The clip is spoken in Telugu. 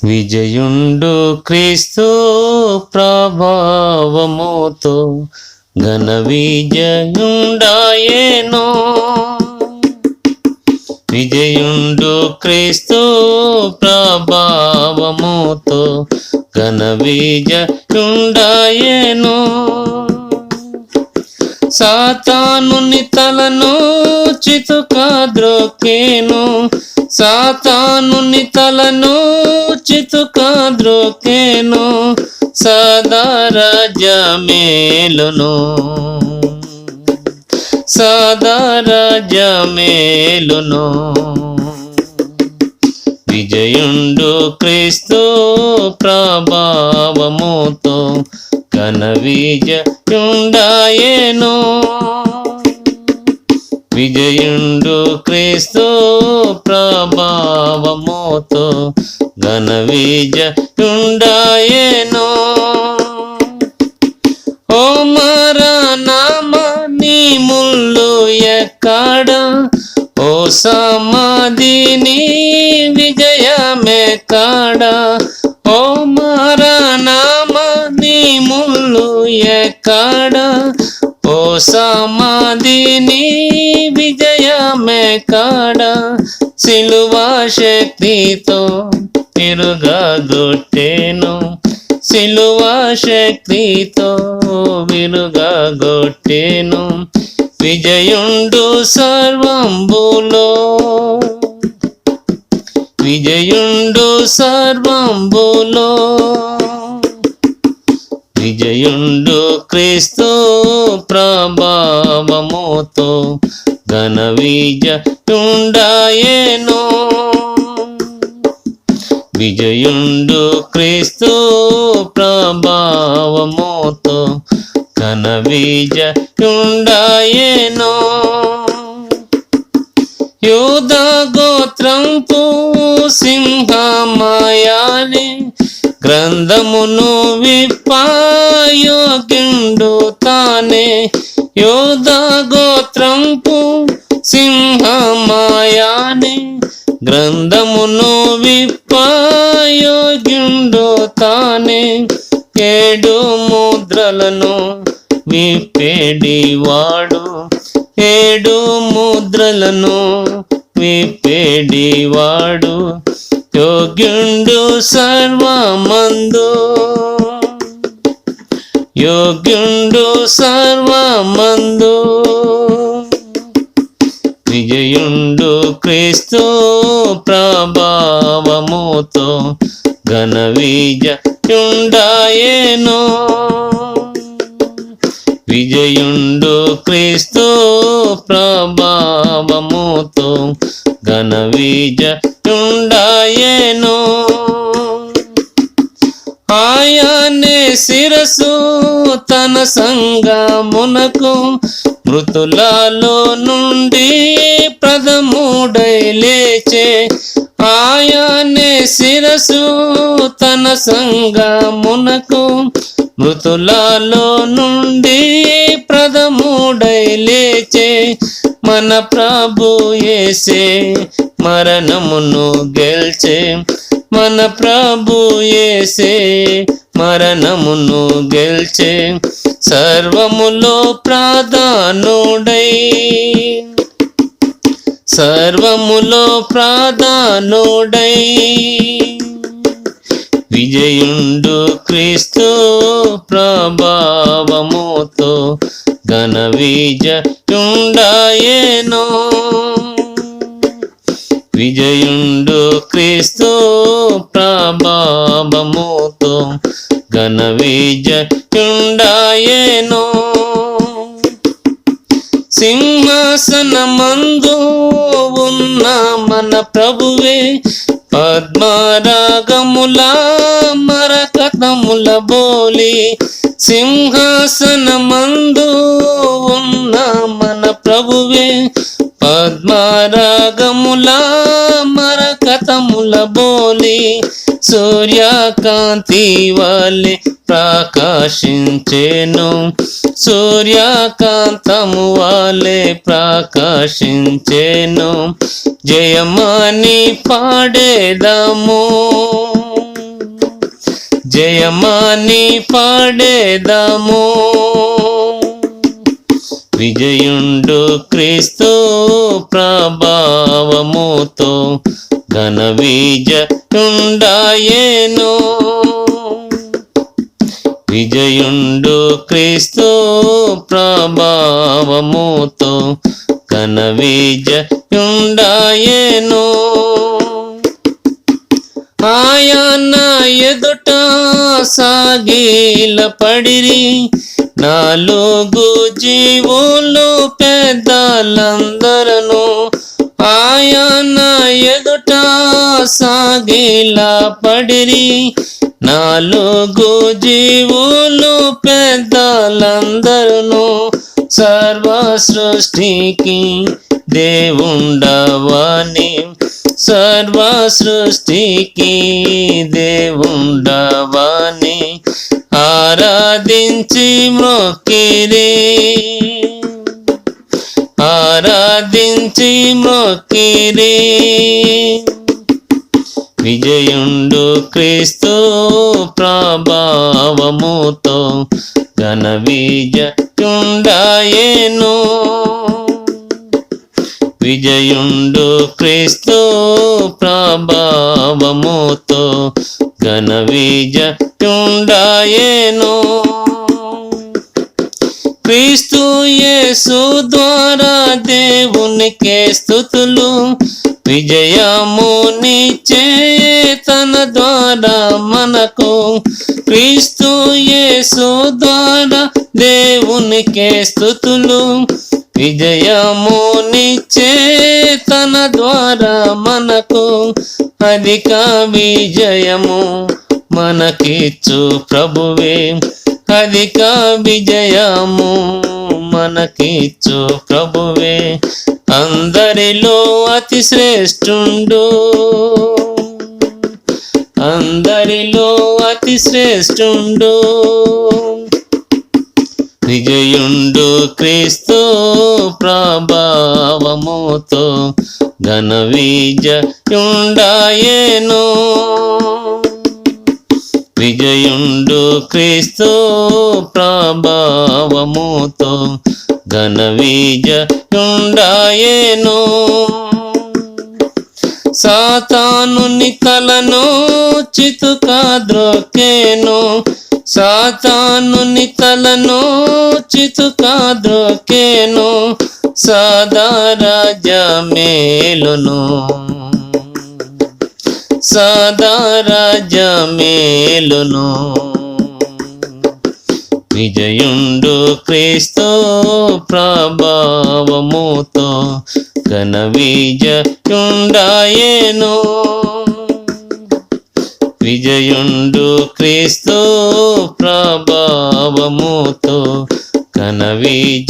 విజయుండు క్రీస్తు ప్రభావముతో ఘన విజయుండాయేనో. విజయుండు క్రీస్తు ప్రభావముతో ఘన విజయుండాయేనో. సాతానుని తలను చితుకద్రోకేను, సాతానుని తలను చితుకద్రోకేను, సదా రాజ్యమేలును, సదా రాజ్యమేలును. విజయుండు క్రీస్తు ప్రభావముతో ఘన విజయుండాయేనో. విజయుండు క్రీస్తు ప్రభావముతో ఘన విజయుండాయేనో. ఓ మరణమ నీ ముళ్ళు ఎక్కడ, ఓ సమాధి నీ విజయమెక్కడ. ఓ మరణమ నీ ముళ్ళు ఎక్కడ, ఓ సమాధి నీ విజయమెక్కడ. సిలువ శక్తితో విరుగగొట్టెను, సిలువ శక్తితో విరుగగొట్టెను. విజయుండు సర్వంబులో, విజయుండు సర్వంబులో. విజయుండు క్రీస్తు ప్రభావముతో ఘన విజయుండాయేనో. విజయుండు క్రీస్తు ప్రభావముతో ఘన విజయుండాయేనో. యూదా గోత్రంపు సింహమాయాలి, గ్రంథమును విప్పాయోగ్యుండు తానే. యూదా గోత్రంపు సింహమాయాలి, గ్రంథమును విప్పాయోగ్యుండు తానే. 7 ముద్రలను విప్పేడివాడు, 7 ముద్రలను విప్పేడివాడు. యోగ్యుండు సర్వమందు, యోగ్యుండు సర్వమందు. విజయుండు క్రీస్తు ప్రభావముతో ఘన విజయుండాయేనో. విజయుండు క్రీస్తు ప్రభావముతో ఘన విజయుండాయేనో. ఆయనే శిరసు తన సంగమునకు, మృతులలో నుండి ప్రథముడై లేచే. ఆయనే శిరసు తన సంగమునకు, మృతులలో నుండి ప్రథముడై లేచే. మన ప్రభు యేసే మరణమును గెల్చే, మన ప్రభు యేసే మరణమును గెల్చే. సర్వములో ప్రధానుడై, సర్వములో ప్రధానుడై. విజయుండు క్రీస్తు ప్రభావముతో ఘన విజయుండాయేనో. విజయుండు క్రీస్తు ప్రభావముతో ఘన విజయుండాయేనో. సింహాసనమందు ఉన్న మన ప్రభువే, పద్మరాగముల మరకతముల బోలి. సింహాసనమందు ఉన్న మన ప్రభువే, పద్మరాగముల మరకతముల బోలి. సూర్యకాంతి వలె ప్రకాశించెను, సూర్యకాంతము వలె ప్రకాశించెను. జయమని పాడేదము, జయమాని పాడేదాము. విజయుండు క్రీస్తు ప్రభావముతో ఘన విజయుండాయేను. విజయుండు క్రీస్తు ప్రభావముతో ఘన విజయుండాయేను. ఆయన ఎదుట సాగిల పడిరి నాలుగు జీవులు పెద్దలందరను. ఆయన ఎదుట సాగిల పడిరి నాలుగు జీవులు పెద్దలందరను. సర్వ సృష్టికి దేవుండవని, సర్వ సృష్టికి దేవుండవని ఆరాధించి మ్రొక్కిరి, ఆరాధించి మ్రొక్కిరి. విజయుండు క్రీస్తు ప్రభావముతో ఘన విజయుండాయేను. విజయుండు క్రీస్తు ప్రభావముతో ఘన విజయుండాయేను. క్రీస్తు యేసు ద్వారా దేవునికే స్తుతులు, విజయమునిచ్చే తన ద్వారా మనకు. క్రీస్తు యేసు ద్వారా దేవునికే స్తుతులు, విజయమునిచ్చే తన ద్వారా మనకు. అధిక విజయము మనకిచ్చు ప్రభువే, అధిక విజయము మనకిచ్చు ప్రభువే. అందరిలో అతి శ్రేష్ఠుండు, అందరిలో అతి శ్రేష్ఠుండు. విజయుండు క్రీస్తు ప్రభావముతో ఘన విజయుండాయేను. విజయుండు క్రీస్తు ప్రభావముతో ఘన విజయుండాయేను. సాతానుని తలను చితుకా ద్రోకెను, సాతానుని తలను చితుకా ద్రోకెను. సదా రాజ్యమేలును, సదా రాజ్యమేలును. విజయుండు క్రీస్తు ప్రభావముతో ఘన విజయుండాయేను. విజయుండు క్రీస్తు ప్రభావముతో ఘన విజయుండాయేను.